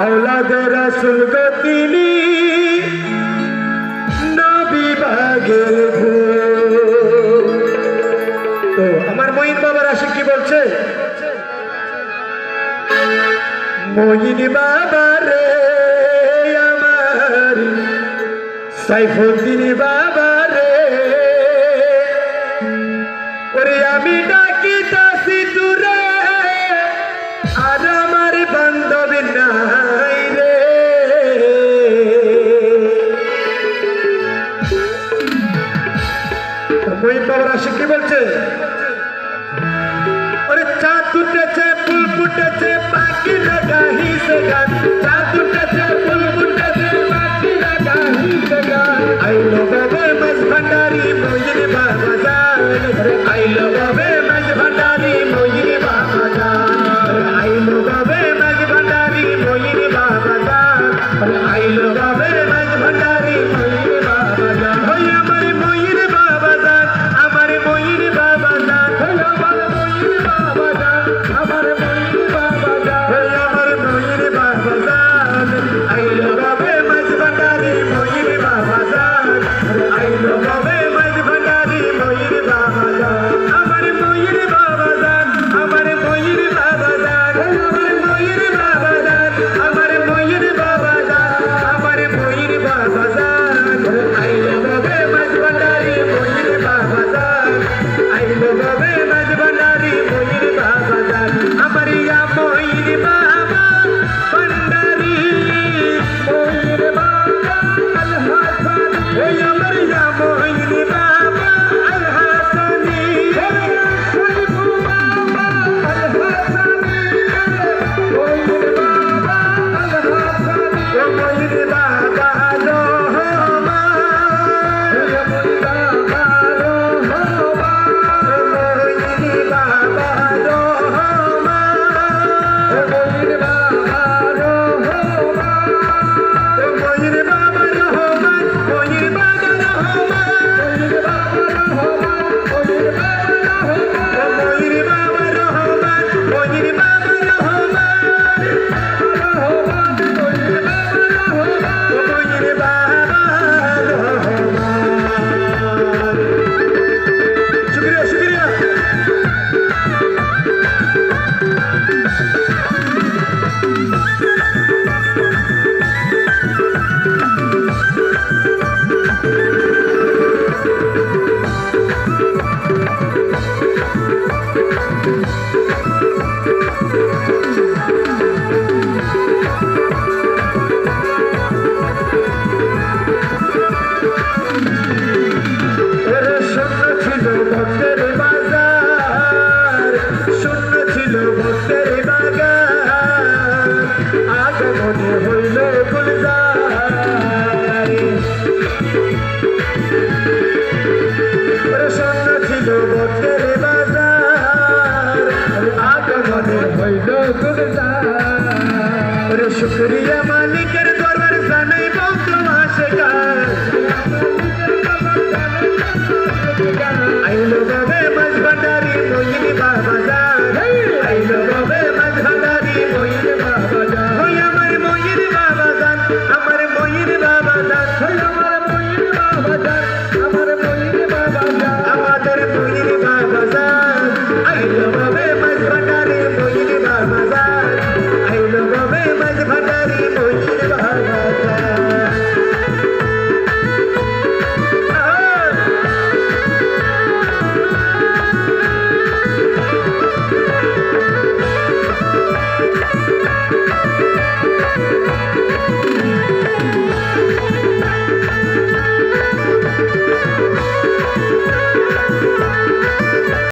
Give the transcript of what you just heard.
औलादे रसूल गो तिनी नबी बागेर फूल। तो আমার মঈন বাবার আশিক কি বলছে, মঈন বাবা রে আমার সাইফুদ্দিন বাবা রে, ওরে আমি ডাকিতাছি তুরে আর আমার বান্ধব নাই রে। মঈন বাবার আশিক কি বলছে, ওরে চাঁদ উঠেছে ফুল ফুটেছে পাখি লাগাহি সে গান, চাঁদ উঠেছে ফুল ফুটেছে পাখি লাগাহি সে গান। আইলো বাবা মাঝ ভান্ডারি মঈন বাবা জান, আইলো বাবা মাঝ ভান্ডারি মঈন বাবা জান, আইলো বাবা মাঝ ভান্ডারি মঈন বাবা জান, আইলো বাবা মাঝ ভান্ডারি মঈন বাবা জান। ওই আমার মঈন বাবা জান, আমার মঈন বাবা জান, আমার মঈন বাবা জান, আমার মঈন বাবা জান, আমার মঈন বাবা জান। আইলো বাবা মাঝ ভান্ডারি মঈন বাবা জান, আইলো বাবা মাঝ ভান্ডারি মঈন বাবা জান, আমার মঈন বাবা জান, আমার মঈন বাবা জান, আমার মঈন বাবা জান, আমার মঈন বাবা জান, আমার মঈন বাবা জান। আইলো বাবা মাঝ ভান্ডারি মঈন বাবা জান, আইলো বাবা মাঝ ভান্ডারি মঈন বাবা জান, আমার ইয়া মঈন বাবা ভান্ডারি মঈন বাবা আল হাসানি, ওই আমার ইয়া মঈন বাবা আল হাসানি, ওই বাবা আল হাসানি, মঈন বাবা আল হাসানি, ও মঈন বাবা রহমান, ও মঈন বাবা রহমান, ও মঈন বাবা রহমান, ও মঈন বাবা রহমান, ও মঈন বাবা রহমান, মঈন বাবা রহমান, মঈন বাবা রহমান, মঈন বাবা রহমান, ও মঈন বাবা রহমান, মঈন বাবা রহমান, রহমান, মঈন বাবা রহমান, ও মঈন বাবা রহমান। শুকরিয়া শুকরিয়া। শূন্য ছিল ভক্তের বাজার, শূন্য ছিল ভক্তের বাগান, আগমনে হইল গুলজার। শূন্য ছিল ভক্তের বাজার, আগমনে হইল গুলজার। শুক্রিয়া মালিকের দরবার জানাই ভক্ত আশেকার, আইলো বাবা মাঝ ভান্ডারি মঈন বাবা